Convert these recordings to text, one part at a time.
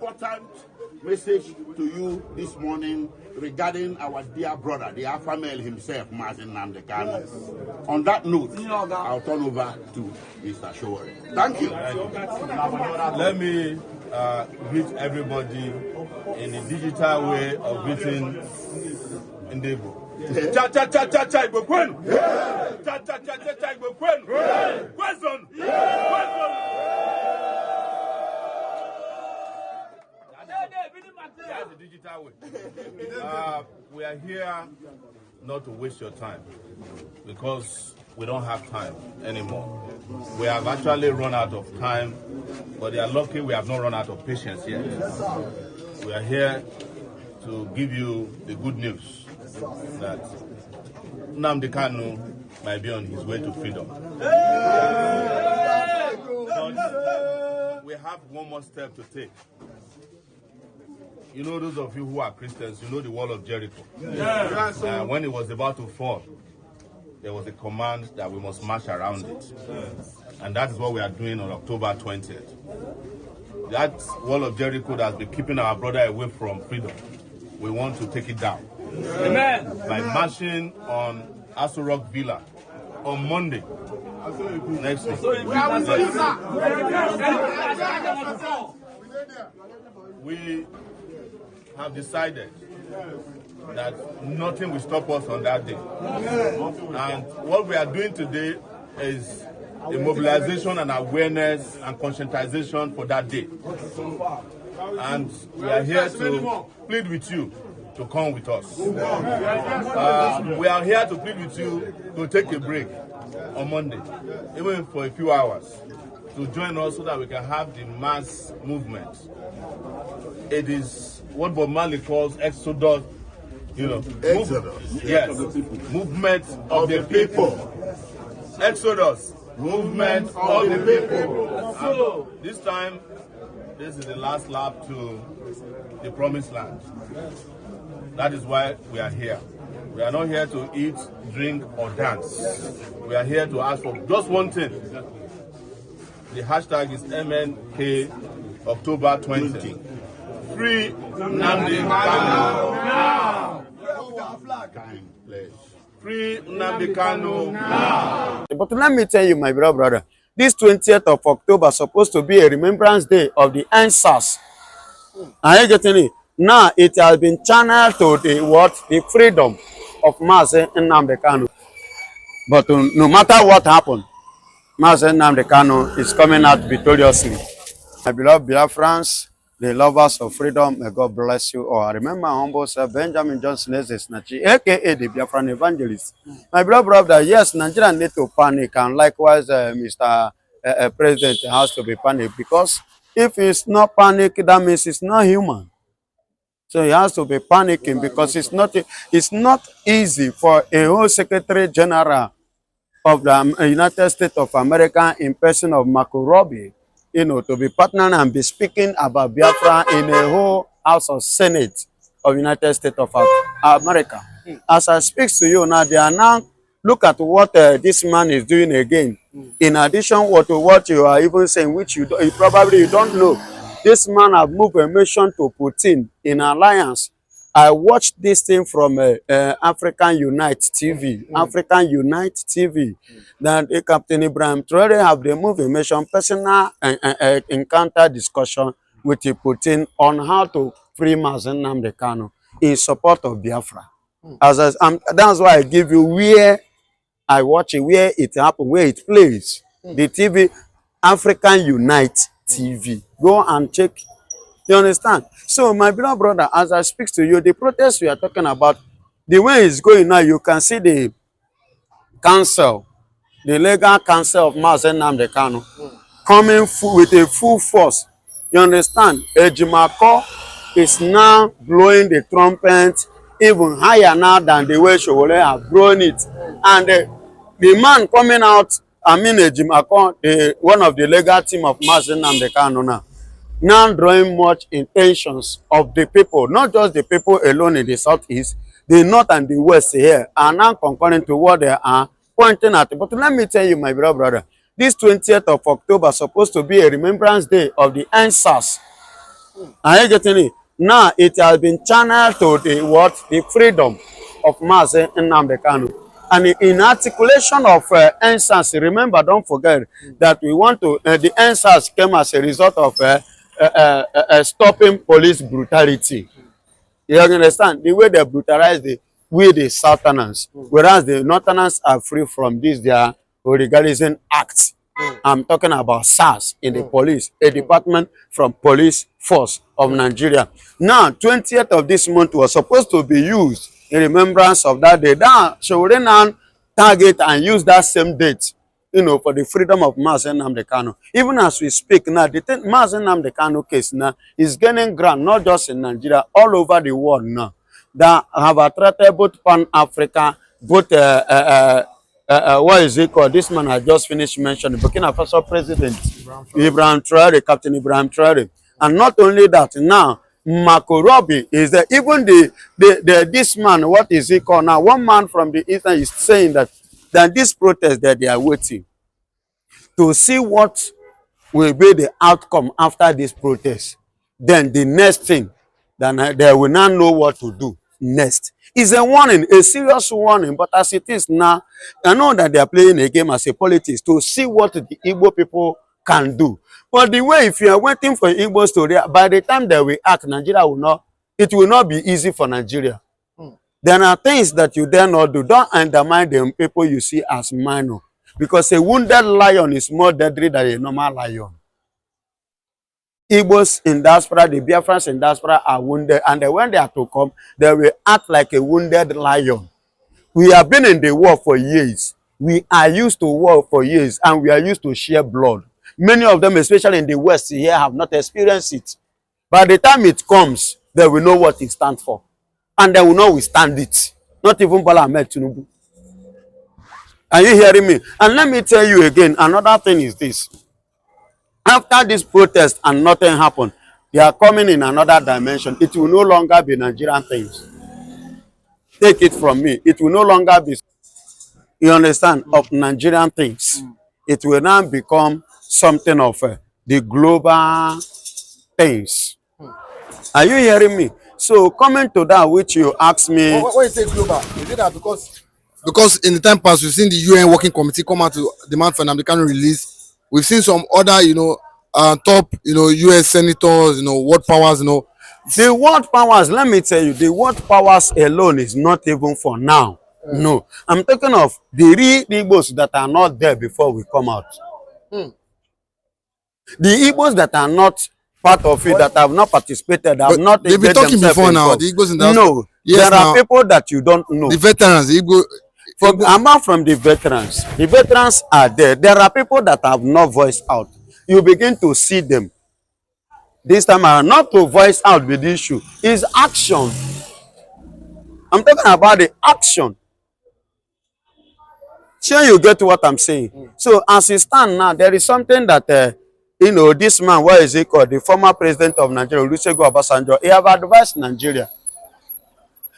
important message to you this morning regarding our dear brother, the alpha male himself, Nnamdi Kanu. On that note, I'll turn over to Mr. Showore. Thank you. Let me greet everybody in the digital way of greeting in the Igbo. Cha cha cha cha cha Igbo Kwen. Cha cha cha cha cha Igbo Kwen. Question. That's the digital way. We are here not to waste your time because we don't have time anymore. We have actually run out of time, but they are lucky we have not run out of patience yet. We are here to give you the good news that Nnamdi Kanu might be on his way to freedom. But we have one more step to take. You know, those of you who are Christians, you know the wall of Jericho. When it was about to fall, there was a command that we must march around it. And that is what we are doing on October 20th. That wall of Jericho that has been keeping our brother away from freedom, we want to take it down. Amen. By marching on Asorock Villa on Monday. Next week. We have decided that nothing will stop us on that day. And what we are doing today is a mobilization and awareness and conscientization for that day. And we are here to plead with you to come with us. We are here to plead with you to take a break on Monday, even for a few hours, to join us so that we can have the mass movement. It is what Bob Marley calls Exodus, Exodus. Yes, movement of the people. Exodus, movement of the people. And this time, this is the last lap to the promised land. That is why we are here. We are not here to eat, drink, or dance. We are here to ask for just one thing. The hashtag is MNK October 20. Free Nnamdi Kanu now. Free Nnamdi Kanu now. But let me tell you, my brother, this 20th of October is supposed to be a remembrance day of the ancestors. Are you getting it? Now it has been channeled to the freedom of Nnamdi Kanu. But no matter what happened, Nnamdi Kanu is coming out victoriously. My beloved Biafrans, the lovers of freedom, may God bless you all. I remember my humble self, Benjamin Johnson, aka the Biafran evangelist. My beloved brother, yes, Nigeria need to panic, and likewise, Mr. President has to be panicked, because if it's not panic, that means it's not human. So he has to be panicking, because it's not easy for a whole Secretary General of the United States of America in person of Marco Robbie, to be partnering and be speaking about Biafra in a whole House of Senate of United States of America. As I speak to you now, they are now, look at what this man is doing again. In addition to what you are even saying, which you probably don't know, this man has moved a mission to Putin in alliance. I watched this thing from African Unite TV. African Unite TV. That Captain Ibrahim Traore have removed a mission personal encounter discussion with Putin on how to free Nnamdi Kanu in support of Biafra. That's why I give you where I watch it, where it happened, where it plays. The TV, African Unite TV. Go and check. You understand? So, my beloved brother, as I speak to you, the protest we are talking about, the way it's going now, you can see the council, the legal council of Nnamdi Kanu, coming with a full force. You understand? Ejimako is now blowing the trumpet even higher now than the way Showore have blown it. And the man coming out, Ejimako, one of the legal team of Nnamdi Kanu now drawing much intentions of the people, not just the people alone in the southeast, the north and the west here, are now concurring to what they are pointing at. But let me tell you, my brother, this 20th of October is supposed to be a remembrance day of the ancestors Are you getting it? Now it has been channeled to the what? The freedom of Mazi Nnamdi Kanu. And in articulation of NSAS, remember, don't forget that we want to, the NSAS came as a result of stopping police brutality. You understand? The way they brutalize the Southerners, whereas the Northerners are free from this, their hooliganism acts. I'm talking about SARS in the police, a department from police force of Nigeria. Now, 20th of this month was supposed to be used in remembrance of that day. Now, so we now target and use that same date, you know, for the freedom of Mazi Nnamdi Kanu. Even as we speak now, the Mazi Nnamdi Kanu case now is gaining ground, not just in Nigeria, all over the world now, that have attracted both Pan-Africa, both what is it called? This man I just finished mentioning, Burkina Faso President Ibrahim Traore, Captain Ibrahim Traore. And not only that, now Marco Robbie is there. Even this man, what is he called now? One man from the Eastern is saying that this protest that they are waiting to see what will be the outcome after this protest. Then the next thing, then they will not know what to do next. It's a warning, a serious warning. But as it is now, I know that they are playing a game as a politics to see what the Igbo people can do. But the way, if you are waiting for Igbos to react, by the time they will act, Nigeria will not, it will not be easy for Nigeria. There are things that you dare not do. Don't undermine the people you see as minor. Because a wounded lion is more deadly than a normal lion. Igbos in diaspora, the Biafrans in diaspora are wounded, and when they are to come, they will act like a wounded lion. We have been in the war for years. We are used to war for years, and we are used to share blood. Many of them, especially in the West here, have not experienced it. By the time it comes, they will know what it stands for, and they will not withstand it. Not even Bola Ahmed Tinubu. Are you hearing me? And let me tell you again, another thing is this. After this protest and nothing happened, they are coming in another dimension. It will no longer be Nigerian things. Take it from me. It will no longer be, you understand, of Nigerian things. It will now become something of the global things. Are you hearing me? So coming to that which you asked me. When you say global, is it that because in the time past we've seen the UN Working Committee come out to demand for Nnamdi Kanu release. We've seen some other, top, US senators, world powers, The world powers, let me tell you, the world powers alone is not even for now. No. I'm talking of the real Igbos that are not there before we come out. The Igbos that are not part of it, that have not participated, have not. They've been talking before now. The Igbos in that. No, yes, there are people that you don't know. The veterans, the Igbo. Apart from the veterans are there. There are people that have not voiced out. You begin to see them. This time around, not to voice out with the issue, is action. I'm talking about the action. Sure, you get what I'm saying. So as it stands now, there is something that this man, what is he called? The former president of Nigeria, Olusegun Obasanjo, he have advised Nigeria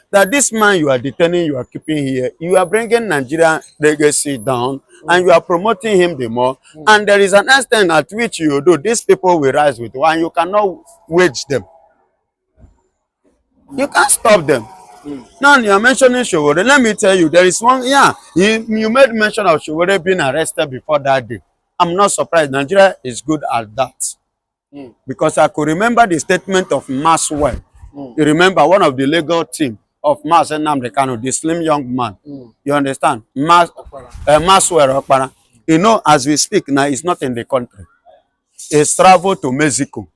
that this man you are detaining, you are keeping here, you are bringing Nigerian legacy down, and you are promoting him the more. And there is an extent at which you do, these people will rise with you, and you cannot wage them. You can't stop them. Now you are mentioning Showore. Let me tell you, there is one, you made mention of Showore being arrested before that day. I'm not surprised. Nigeria is good at that. Because I could remember the statement of Maswell. You remember one of the legal team of Mazi Nnamdi Kanu, the slim young man. You understand? Maswell Okpara. You know, as we speak now, he's not in the country. He's traveled to Mexico.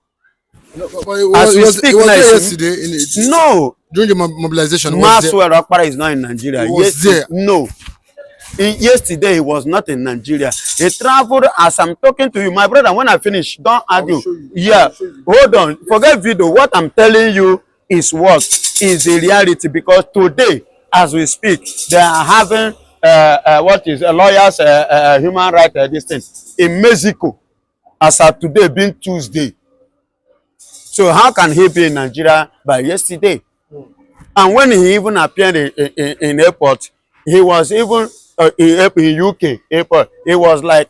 As we speak now, yesterday no. During the mobilization, Maswell Okpara is not in Nigeria. He was there. No. Yesterday he was not in Nigeria. He traveled. As I'm talking to you, my brother, when I finish, don't argue. Yeah, hold on, forget video. What I'm telling you is what is the reality, because today as we speak they are having what is a lawyers human rights this thing in Mexico as of today being Tuesday. So how can he be in Nigeria by yesterday? And when he even appeared in airport, he was even in UK airport, he was like,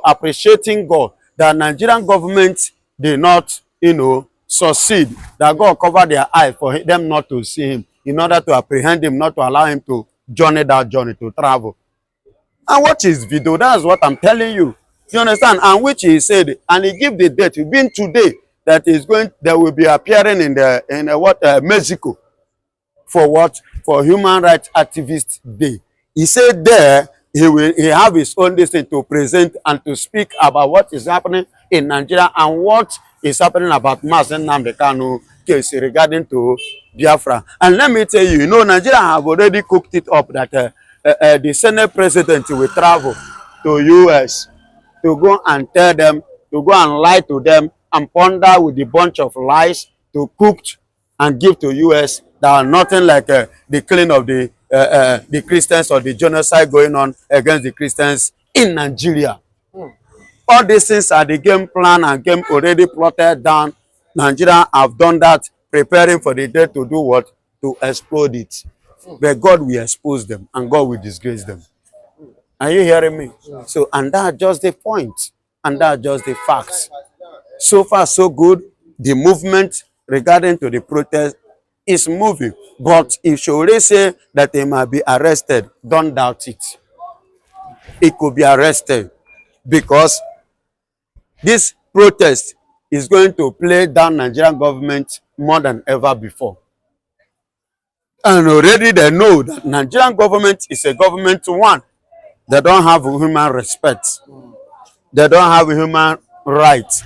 appreciating God that Nigerian government did not, succeed, that God cover their eyes for them not to see him, in order to apprehend him, not to allow him to journey that journey, to travel. And watch his video. That's what I'm telling you. You understand? And which he said, and he give the date. It's been today that is going. That will be appearing in the Mexico, for what? For Human Rights Activist Day. He said there he have his own destiny to present and to speak about what is happening in Nigeria and what is happening about Nnamdi Kanu case regarding to Biafra. And let me tell you, you know, Nigeria have already cooked it up that the Senate president will travel to US to go and tell them, to go and lie to them and ponder with a bunch of lies to cook and give to US that are nothing like the killing of the Christians or the genocide going on against the Christians in Nigeria. All these things are the game plan and game already plotted down. Nigeria have done that, preparing for the day to do what? To explode it. But God will expose them and God will disgrace them. Are you hearing me? Yeah. So, and that's just the point. And that's just the facts. So far, so good. The movement regarding to the protest is moving. But if you already say that they might be arrested, don't doubt it. It could be arrested. Because this protest is going to play down Nigerian government more than ever before. And already they know that Nigerian government is a government one. They don't have human respect. They don't have human rights.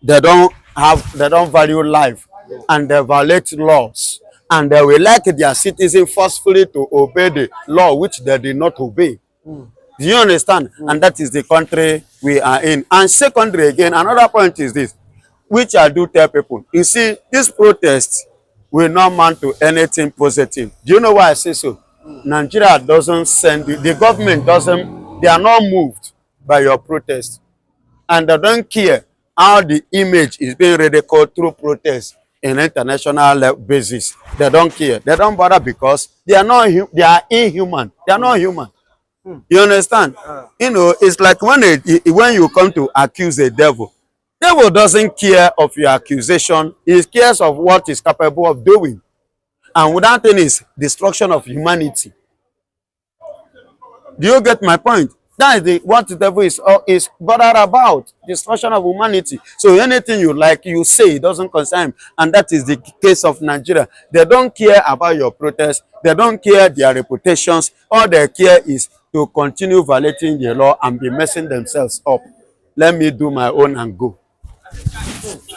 They don't value life. And they violate laws. And they will like their citizens forcefully to obey the law which they did not obey. Do you understand? And that is the country we are in. And secondly, again, another point is this, which I do tell people. You see, this protest will not amount to anything positive. Do you know why I say so? Nigeria doesn't send, the government doesn't, they are not moved by your protest. And they don't care how the image is being ridiculed through protest in international basis. They don't care. They don't bother because they are not, they are inhuman. They are not human. You understand? You know, it's like when you come to accuse a devil doesn't care of your accusation. He cares of what he's capable of doing. And without any is destruction of humanity. Do you get my point? That is what the devil is bothered about. Destruction of humanity. So anything you like, you say, it doesn't concern him. And that is the case of Nigeria. They don't care about your protest. They don't care their reputations. All they care is to continue violating the law and be messing themselves up. Let me do my own and go.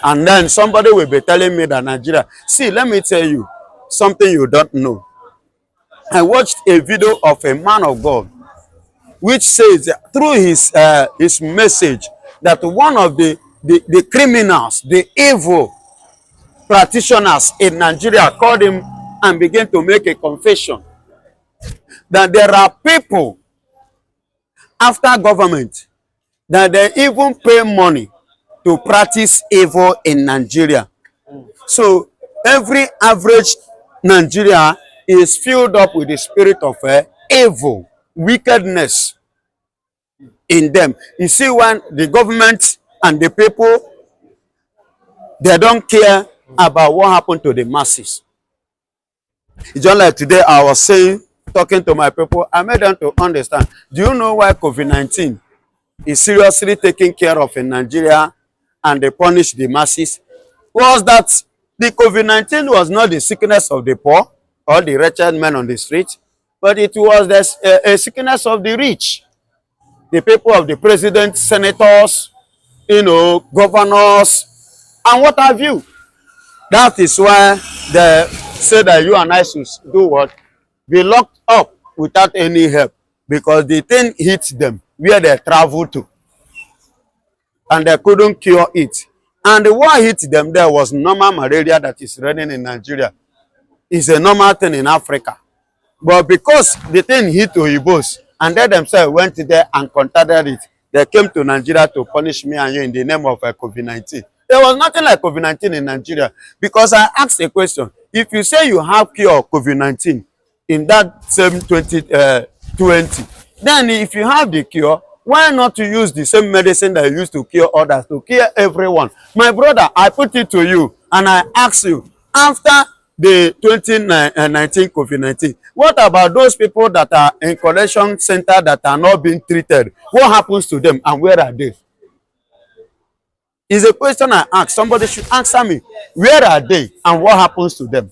And then somebody will be telling me that Nigeria. See, let me tell you something you don't know. I watched a video of a man of God which says through his message that one of the criminals, the evil practitioners in Nigeria called him and began to make a confession that there are people after government that they even pay money to practice evil in Nigeria. So every average Nigeria is filled up with the spirit of evil, wickedness in them. You see, when the government and the people, they don't care about what happened to the masses. It's just like today I was saying, talking to my people, I made them to understand. Do you know why COVID-19 is seriously taken care of in Nigeria and they punish the masses? Was that the COVID-19 was not the sickness of the poor or the wretched men on the street, but it was a sickness of the rich. The people of the president, senators, you know, governors, and what have you. That is why they say that you and I should do what? Be locked up without any help, because the thing hits them where they travel to. And they couldn't cure it. And what hit them there was normal malaria that is running in Nigeria. It's a normal thing in Africa. But because the thing hit Oyibos, and they themselves went there and contacted it, they came to Nigeria to punish me and you in the name of COVID-19. There was nothing like COVID-19 in Nigeria. Because I asked a question. If you say you have cure of COVID-19 in that same 2020, then if you have the cure, why not to use the same medicine that you used to cure others, to cure everyone? My brother, I put it to you. And I ask you, after the 2019 COVID-19, what about those people that are in collection center that are not being treated? What happens to them and where are they? It's a question I ask. Somebody should answer me. Where are they and what happens to them?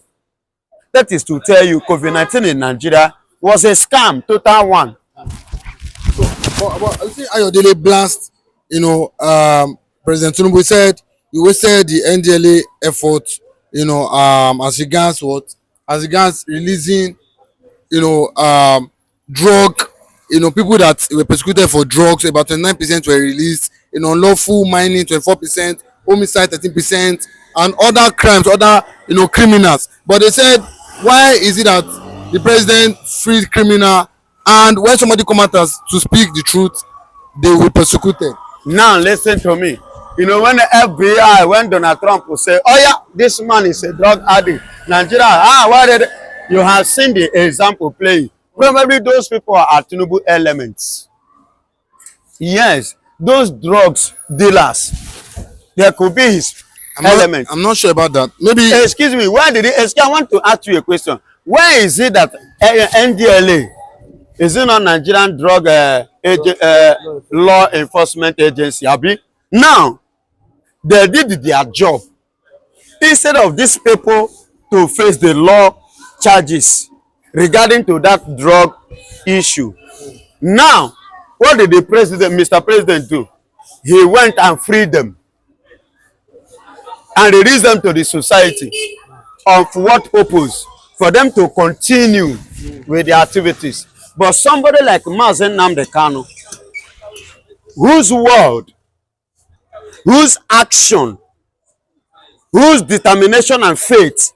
That is to tell you COVID-19 in Nigeria was a scam, total one. But you see Ayodele blast, President Tinubu said he wasted the NDLA effort, as regards what? As regards releasing, drug, people that were persecuted for drugs, about 29% were released, unlawful mining 24%, homicide 13%, and other crimes, other, criminals. But they said, why is it that the president freed criminal, and when somebody come out to speak the truth, they will persecute them? Now listen to me. When the FBI, when Donald Trump will say, oh yeah, this man is a drug addict, Nigeria, why did you have seen the example play? Probably those people are Tinubu elements. Yes, those drugs dealers, there could be his elements. I'm not sure about that. Maybe. Excuse me, why did it? I want to ask you a question. Why is it that NDLA is it not Nigerian Drug Law Enforcement Agency? Abi? Now, they did their job. Instead of these people to face the law charges regarding to that drug issue. Now, what did the president, Mr. President, do? He went and freed them and released them to the society. Of what purpose? For them to continue with their activities. But somebody like Nnamdi Kanu, whose word, whose action, whose determination and faith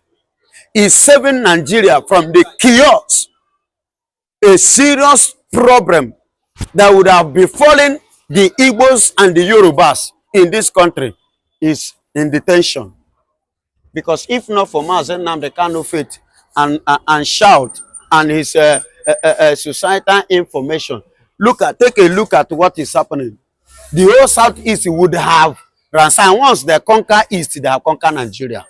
is saving Nigeria from the chaos, a serious problem that would have befallen the Igbos and the Yorubas in this country, is in detention. Because if not for Nnamdi Kanu faith and shout and his societal information, take a look at what is happening. The whole Southeast would have ransacked. Once they conquer East, they have conquered Nigeria.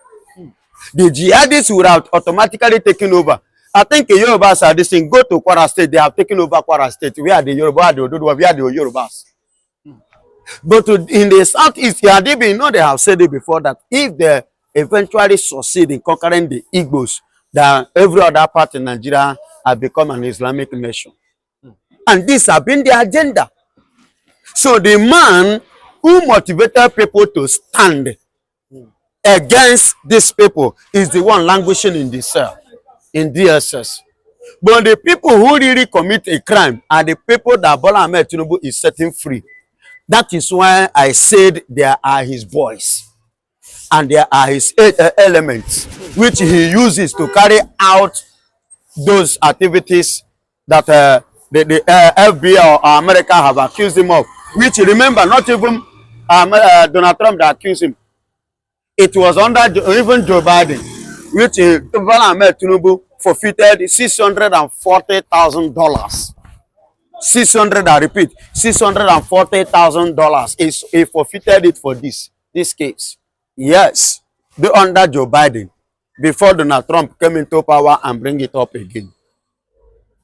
The jihadists would have automatically taken over. I think the Yorubas are this thing. Go to Kwara State, they have taken over Kwara State. We are the Yoruba, the Oduduwa, we are the Yorubas. But in the Southeast, they have said it before, that if they eventually succeed in conquering the Igbos, then every other part in Nigeria has become an Islamic nation. And this has been the agenda. So the man who motivated people to stand against these people is the one languishing in the cell, in DSS. But the people who really commit a crime are the people that Bola Ahmed Tinubu is setting free. That is why I said there are his boys and there are his elements which he uses to carry out those activities that the FBI or America have accused him of. Which, remember, not even Donald Trump that accused him. It was under even Joe Biden, which Bola Ahmed Tinubu forfeited $640,000. I repeat, $640,000. He forfeited it for this case. Yes, under Joe Biden, before Donald Trump came into power and bring it up again.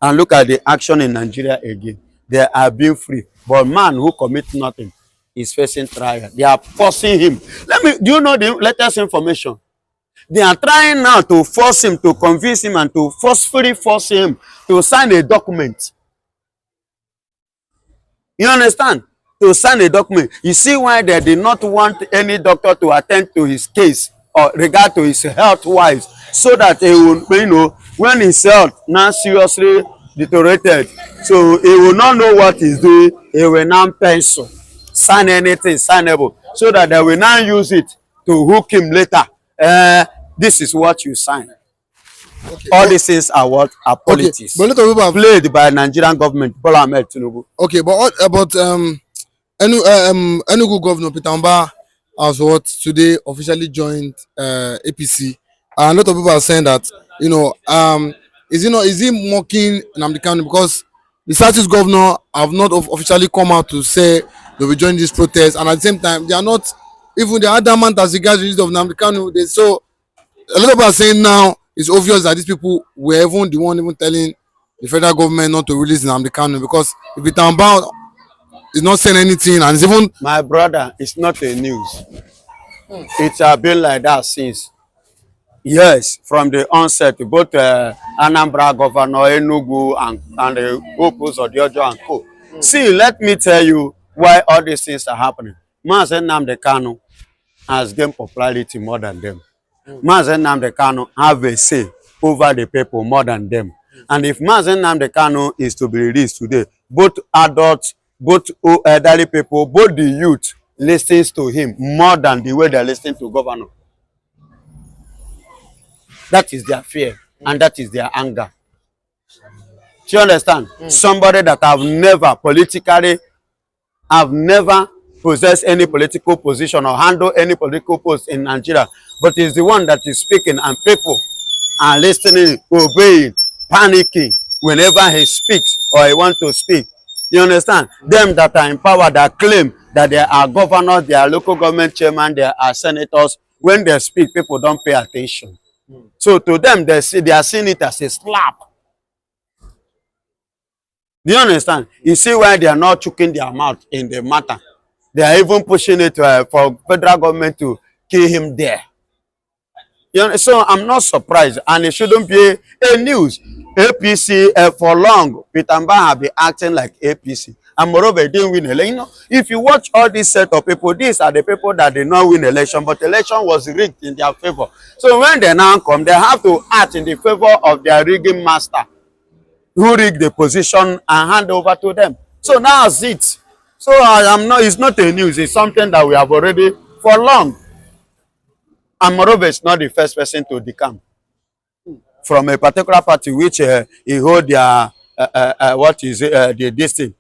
And look at the action in Nigeria again. They are being free. But man who commits nothing is facing trial. They are forcing him. Do you know the latest information? They are trying now to force him, to convince him, and to forcefully force him to sign a document. You understand? To sign a document. You see why they did not want any doctor to attend to his case or regard to his health wise, so that he will, when his health now seriously deteriorated, so he will not know what he's doing, he will now pencil, sign anything signable, so that they will now use it to hook him later. This is what you sign. Okay. All these things are what are politics. Okay. But played by Nigerian government, Bola Ahmed Tinubu. Okay, but what about Enugu Governor Peter Mba has what today officially joined APC. And a lot of people are saying that, is he mocking Nnamdi Kanu because the Southeast governor have not officially come out to say they will join this protest, and at the same time they are not, even the adamant as regards the release of Nnamdi Kanu. So a lot of people are saying now it's obvious that these people were even the one even telling the federal government not to release Nnamdi Kanu, because if it's about, it's not saying anything, and it's even. My brother, it's not a news. It has been like that since. Yes, from the onset, both Anambra Governor, Enugu, and the Opus of Diojo and Co. See, let me tell you why all these things are happening. Mazen Nnamdi Kanu has gained popularity more than them. Mazen Nnamdi Kanu have a say over the people more than them. And if Mazen Nnamdi Kanu is to be released today, both adults, both elderly people, both the youth listens to him more than the way they're listening to governor. That is their fear and that is their anger. Do you understand? Somebody that have never possessed any political position or handle any political post in Nigeria, but is the one that is speaking and people are listening, obeying, panicking whenever he speaks or he wants to speak. You understand? Them that are in power, that claim that they are governors, they are local government chairman, they are senators, when they speak, people don't pay attention. So to them, they are seeing it as a slap. Do you understand? You see why they are not choking their mouth in the matter. They are even pushing it for federal government to kill him there. You know, so I'm not surprised, and it shouldn't be a news. APC for long, Peter Mba have been acting like APC, and moreover, they didn't win election. You know, if you watch all these set of people, these are the people that did not win election, but election was rigged in their favor. So when they now come, they have to act in the favor of their rigging master, who rigged the position and hand over to them. So now it's it. So it's not a news. It's something that we have already for long. And moreover, it's not the first person to decamp from a particular party which he hold their this thing.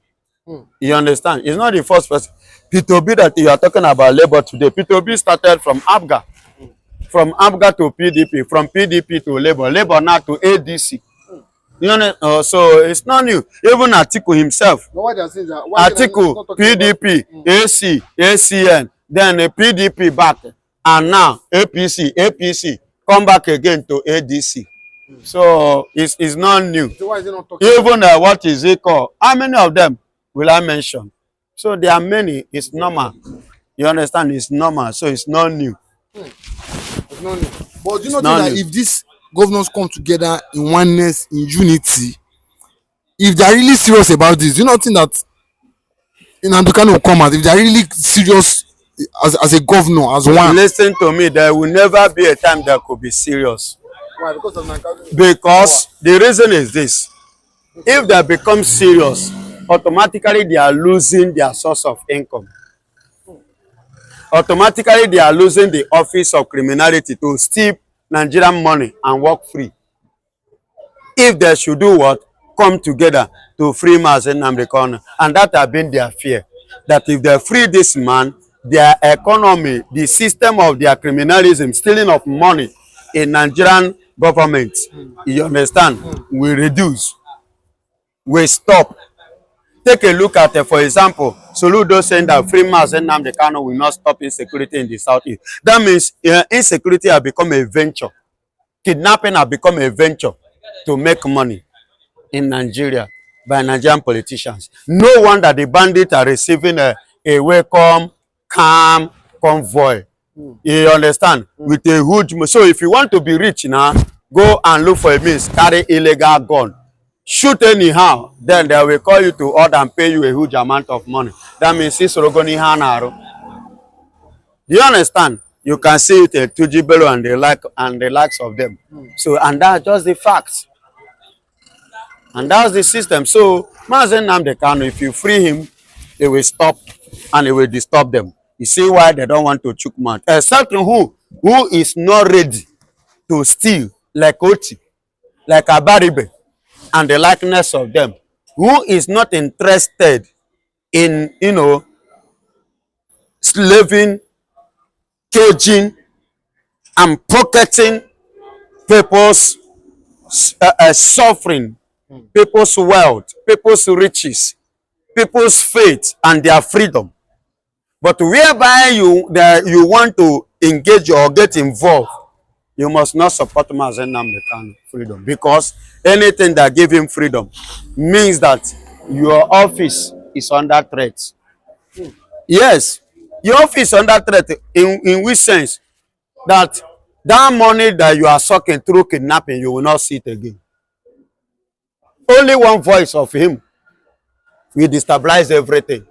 You understand? It's not the first person. P2B that you are talking about labor today. P2B started from ABGA, from ABGA to PDP, from PDP to Labour, Labour now to ADC. You know, so it's not new. Even Atiku himself, Atiku, PDP, AC, ACN, then PDP back, and now APC, come back again to ADC. So it's not new. So why is it not talking? Even what is it called? How many of them will I mention? So there are many. It's normal. You understand? It's normal. So it's not new. It's not new. But do you not think that if these governors come together in oneness, in unity, if they are really serious about this, do you not think that Nnamdi Kanu will come out? If they are really serious as a governor, as one. Listen to me. There will never be a time that could be serious. Why? Because of Nnamdi Kanu? Because the reason is this: if they become serious, automatically they are losing their source of income. Automatically they are losing the office of criminality to steal Nigerian money and work free. If they should do what? Come together to free Mazen Nnamdi Kanu. And that has been their fear. That if they free this man, their economy, the system of their criminalism, stealing of money in Nigerian government, you understand, will reduce, will stop. Take a look at, for example, Soludo saying that free Mazen Nnamdi Kanu will not stop insecurity in the southeast. That means insecurity has become a venture. Kidnapping has become a venture to make money in Nigeria by Nigerian politicians. No wonder the bandits are receiving a welcome, calm convoy. You understand? With a huge. So if you want to be rich now, go and look for a means, carry illegal gun. Shoot anyhow, then they will call you to order and pay you a huge amount of money. That means it's Rogoni Hanaro. Do you understand? You can see it at Tujibelo and the likes of them. So, and that's just the facts. And that's the system. So, Mazen Nnamdi Kanu, if you free him, it will stop and it will disturb them. You see why they don't want to choke mouth. Except who is not ready to steal, like Oti, like Abaribe, and the likeness of them, who is not interested in, slaving, caging, and pocketing people's suffering, people's wealth, people's riches, people's faith, and their freedom. But whereby you want to engage or get involved, you must not support Mazen Nnamdi Kanu freedom, because anything that give him freedom means that your office is under threat. Yes, your office is under threat in which sense? That money that you are sucking through kidnapping, you will not see it again. Only one voice of him will destabilize everything,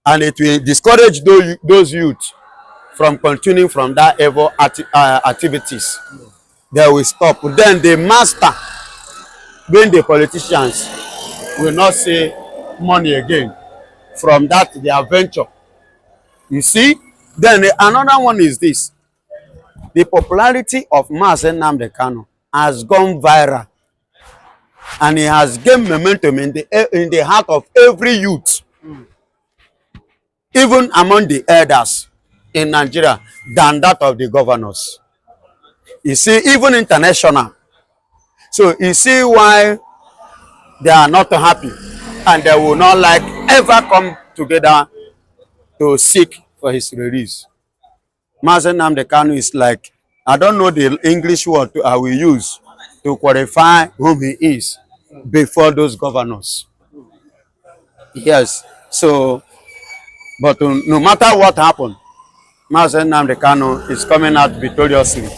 and it will discourage those youth from continuing from that evil activities. They will stop. Then the master, being the politicians, will not see money again from that their venture. You see? Then another one is this. The popularity of Mazen Nnamdi Kanu has gone viral, and he has gained momentum in the heart of every youth, even among the elders in Nigeria, than that of the governors. You see, even international. So you see why they are not happy, and they will not like ever come together to seek for his release. Mazen Nnamdi Kanu is like, I don't know the English word I will use to qualify whom he is before those governors. Yes. So, but no matter what happened, Mazen Nnamdi Kanu is coming out victoriously.